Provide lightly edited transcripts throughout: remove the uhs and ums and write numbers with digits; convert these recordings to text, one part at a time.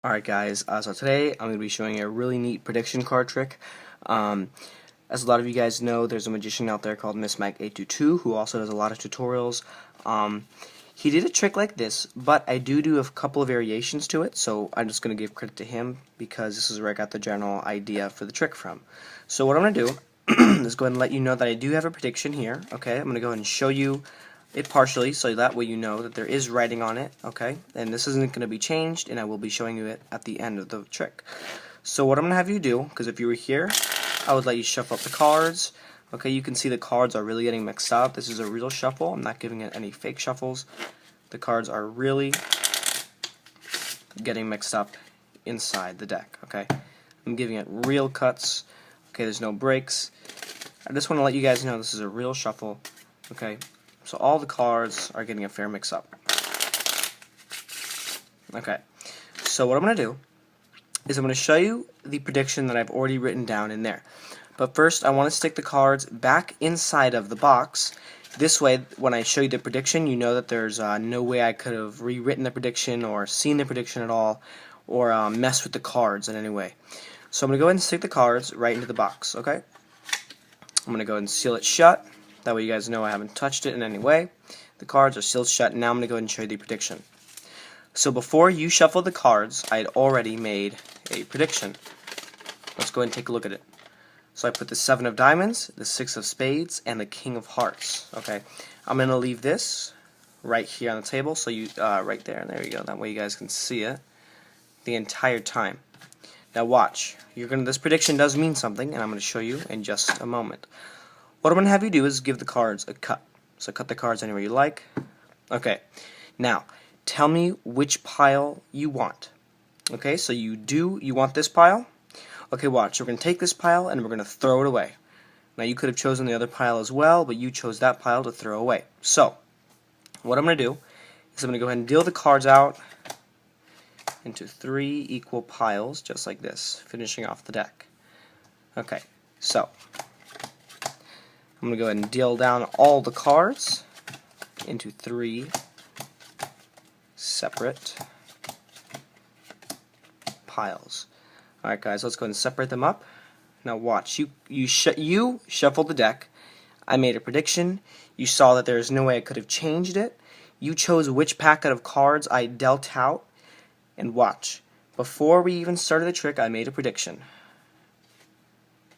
Alright guys, so today I'm going to be showing a really neat prediction card trick. As a lot of you guys know, there's a magician out there called MissMag822 who also does a lot of tutorials. He did a trick like this, but I do a couple of variations to it, so I'm just going to give credit to him because this is where I got the general idea for the trick from. So what I'm going to do is go ahead and let you know that I do have a prediction here. Okay, I'm going to go ahead and show you it partially, so that way you know that there is writing on it, okay? And this isn't going to be changed, and I will be showing you it at the end of the trick. So what I'm going to have you do, because if you were here, I would let you shuffle up the cards. Okay, you can see the cards are really getting mixed up. This is a real shuffle. I'm not giving it any fake shuffles. The cards are really getting mixed up inside the deck, okay? I'm giving it real cuts. Okay, there's no breaks. I just want to let you guys know this is a real shuffle, okay? So all the cards are getting a fair mix-up. Okay, so what I'm going to do is I'm going to show you the prediction that I've already written down in there. But first, I want to stick the cards back inside of the box. This way, when I show you the prediction, you know that there's no way I could have rewritten the prediction or seen the prediction at all or mess with the cards in any way. So I'm going to go ahead and stick the cards right into the box, okay? I'm going to go ahead and seal it shut. That way you guys know I haven't touched it in any way. The cards are sealed shut, and now I'm going to go ahead and show you the prediction. So before you shuffle the cards, I had already made a prediction. Let's go ahead and take a look at it. So I put the 7 of diamonds, the 6 of spades, and the king of hearts. Okay, I'm going to leave this right here on the table, so you right there, and there you go. That way you guys can see it the entire time. Now watch. This prediction does mean something, and I'm going to show you in just a moment. What I'm going to have you do is give the cards a cut. So cut the cards anywhere you like. Okay, now tell me which pile you want. Okay, so you want this pile? Okay, watch. We're going to take this pile and we're going to throw it away. Now you could have chosen the other pile as well, but you chose that pile to throw away. So, what I'm going to do is I'm going to go ahead and deal the cards out into 3 equal piles, just like this, finishing off the deck. Okay, so I'm going to go ahead and deal down all the cards into 3 separate piles. Alright guys, let's go ahead and separate them up. Now watch, you shuffled the deck. I made a prediction. You saw that there's no way I could have changed it. You chose which packet of cards I dealt out. And watch, before we even started the trick, I made a prediction.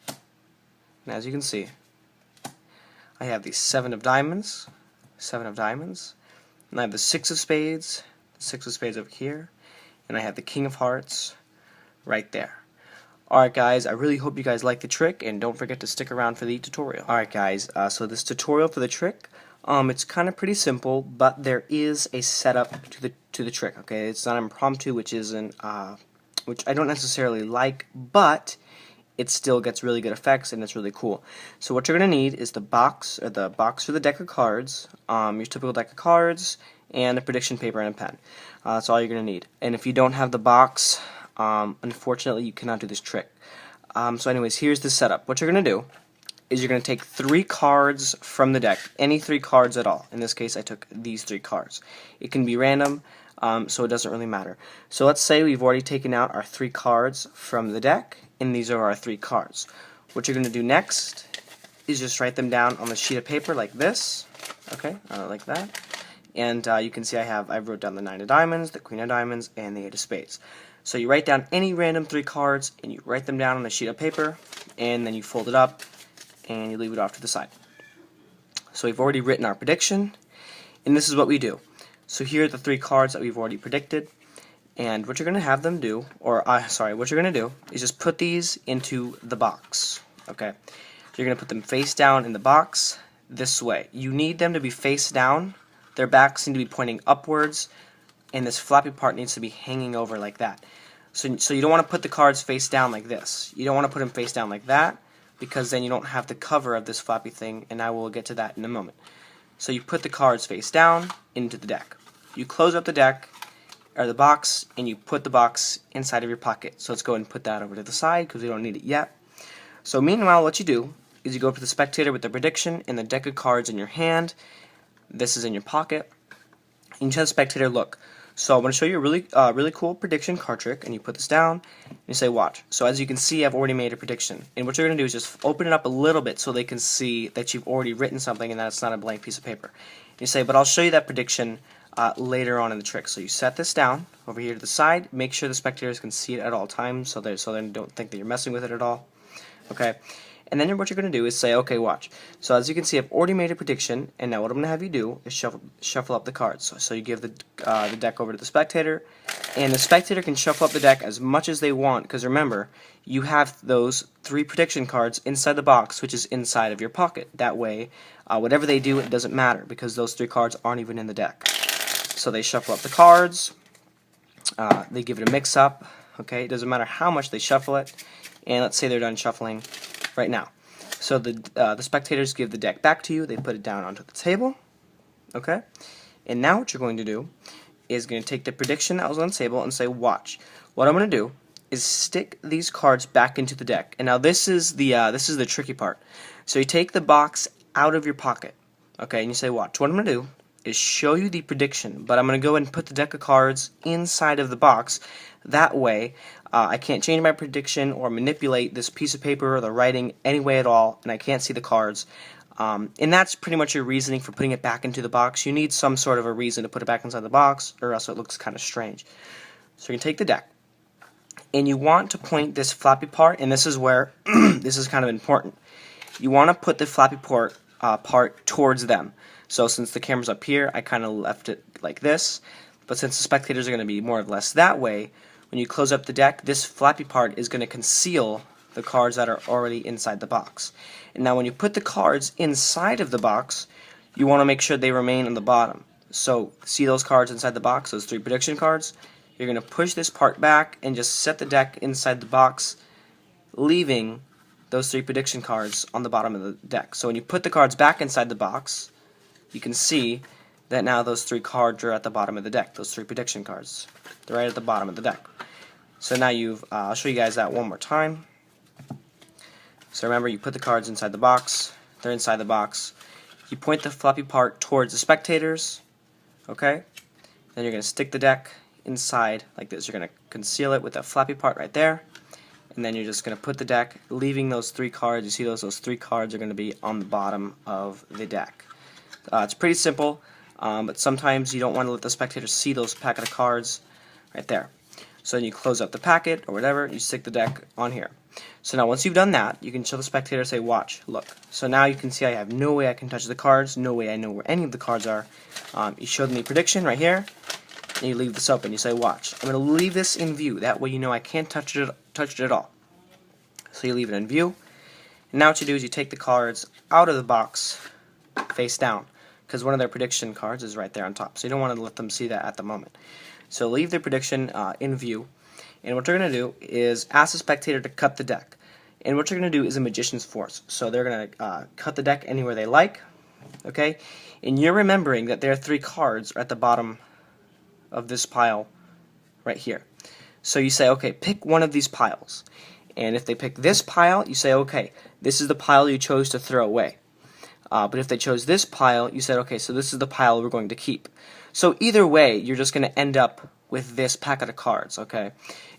And as you can see, I have the 7 of diamonds, and I have the 6 of spades, over here, and I have the king of hearts right there. Alright guys, I really hope you guys like the trick, and don't forget to stick around for the tutorial. Alright guys, so this tutorial for the trick, it's kind of pretty simple, but there is a setup to the trick, okay? It's not impromptu, which I don't necessarily like, but it still gets really good effects and it's really cool. So what you're going to need is the box for the deck of cards, your typical deck of cards, and a prediction paper and a pen. That's all you're going to need. And if you don't have the box, unfortunately you cannot do this trick. So anyways, here's the setup. What you're going to do is you're going to take 3 cards from the deck, any 3 cards at all. In this case I took these 3 cards. It can be random, so it doesn't really matter. So let's say we've already taken out our 3 cards from the deck, and these are our 3 cards. What you're going to do next is just write them down on the sheet of paper like this, okay, like that. And you can see I wrote down the 9 of diamonds, the queen of diamonds, and the 8 of spades. So you write down any random 3 cards, and you write them down on a sheet of paper, and then you fold it up, and you leave it off to the side. So we've already written our prediction, and this is what we do. So here are the 3 cards that we've already predicted, and what you're going to have them do, what you're going to do is just put these into the box, okay? You're going to put them face down in the box this way. You need them to be face down, their backs need to be pointing upwards, and this floppy part needs to be hanging over like that. So you don't want to put the cards face down like this. You don't want to put them face down like that, because then you don't have the cover of this floppy thing, and I will get to that in a moment. So you put the cards face down into the deck. You close up the deck, or the box, and you put the box inside of your pocket. So let's go ahead and put that over to the side, because we don't need it yet. So meanwhile, what you do is you go up to the spectator with the prediction and the deck of cards in your hand. This is in your pocket. And you tell the spectator, look, So I'm going to show you a really cool prediction card trick, and you put this down, and you say watch. So as you can see, I've already made a prediction, and what you're going to do is just open it up a little bit so they can see that you've already written something and that it's not a blank piece of paper. And you say, but I'll show you that prediction later on in the trick. So you set this down over here to the side, make sure the spectators can see it at all times so they don't think that you're messing with it at all. Okay. And then what you're going to do is say, okay, watch. So as you can see, I've already made a prediction, and now what I'm going to have you do is shuffle up the cards. So you give the deck over to the spectator, and the spectator can shuffle up the deck as much as they want, because remember, you have those 3 prediction cards inside the box, which is inside of your pocket. That way, whatever they do, it doesn't matter, because those 3 cards aren't even in the deck. So they shuffle up the cards, they give it a mix-up, okay? It doesn't matter how much they shuffle it, and let's say they're done shuffling right now. So the spectators give the deck back to you, they put it down onto the table, okay? And now what you're going to do is going to take the prediction that was on the table and say, watch. What I'm going to do is stick these cards back into the deck. And now this is the tricky part. So you take the box out of your pocket, okay, and you say, watch. What I'm going to do is show you the prediction, but I'm going to go and put the deck of cards inside of the box. That way, I can't change my prediction or manipulate this piece of paper or the writing any way at all, and I can't see the cards. And that's pretty much your reasoning for putting it back into the box. You need some sort of a reason to put it back inside the box, or else it looks kind of strange. So you can take the deck, and you want to point this flappy part, and this is where this is kind of important. You want to put the flappy part towards them. So since the camera's up here, I kind of left it like this. But since the spectators are going to be more or less that way, when you close up the deck, this flappy part is going to conceal the cards that are already inside the box. And now when you put the cards inside of the box, you want to make sure they remain on the bottom. So see those cards inside the box, those 3 prediction cards? You're going to push this part back and just set the deck inside the box, leaving those 3 prediction cards on the bottom of the deck. So when you put the cards back inside the box, you can see that now those 3 cards are at the bottom of the deck, those 3 prediction cards. They're right at the bottom of the deck. So now I'll show you guys that one more time. So remember, you put the cards inside the box, they're inside the box. You point the flappy part towards the spectators, okay? Then you're going to stick the deck inside like this. You're going to conceal it with that flappy part right there. And then you're just going to put the deck, leaving those 3 cards. You see those 3 cards are going to be on the bottom of the deck. It's pretty simple, but sometimes you don't want to let the spectators see those packet of cards right there. So then you close up the packet or whatever, you stick the deck on here. So now once you've done that, you can show the spectator, say, watch, look. So now you can see I have no way I can touch the cards, no way I know where any of the cards are. You show them the prediction right here, and you leave this open. You say, watch. I'm going to leave this in view. That way you know I can't touch it at all. So you leave it in view. And now what you do is you take the cards out of the box face down, because one of their prediction cards is right there on top. So you don't want to let them see that at the moment. So leave their prediction in view. And what you're going to do is ask the spectator to cut the deck. And what you're going to do is a magician's force. So they're going to cut the deck anywhere they like. Okay? And you're remembering that their 3 cards are at the bottom of this pile right here. So you say, okay, pick one of these piles. And if they pick this pile, you say, okay, this is the pile you chose to throw away. But if they chose this pile, you said, okay, so this is the pile we're going to keep. So either way, you're just going to end up with this packet of cards, okay?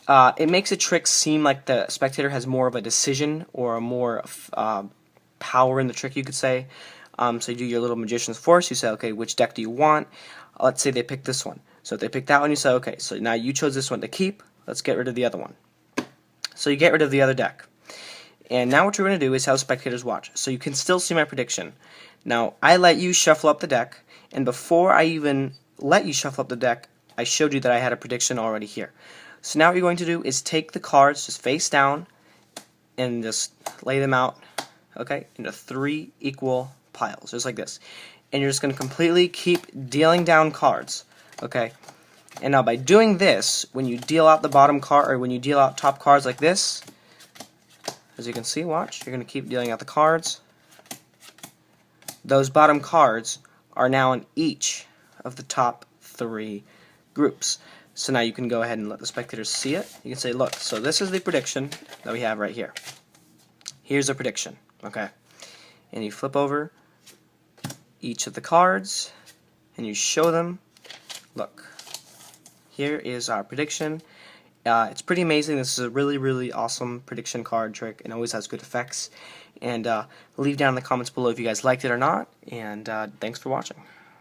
It makes a trick seem like the spectator has more of a decision or more power in the trick, you could say. So you do your little magician's force. You say, okay, which deck do you want? Let's say they pick this one. So if they pick that one, you say, okay, so now you chose this one to keep. Let's get rid of the other one. So you get rid of the other deck. And now what you're going to do is have spectators watch. So you can still see my prediction. Now, I let you shuffle up the deck, and before I even let you shuffle up the deck, I showed you that I had a prediction already here. So now what you're going to do is take the cards just face down and just lay them out, okay, into 3 equal piles, just like this. And you're just going to completely keep dealing down cards, okay? And now by doing this, when you deal out the bottom card, or when you deal out top cards like this, as you can see, watch, you're going to keep dealing out the cards. Those bottom cards are now in each of the top 3 groups. So now you can go ahead and let the spectators see it. You can say, look, so this is the prediction that we have right here. Here's a prediction, okay? And you flip over each of the cards, and you show them, look, here is our prediction. It's pretty amazing. This is a really awesome prediction card trick and always has good effects. And leave down in the comments below if you guys liked it or not. And thanks for watching.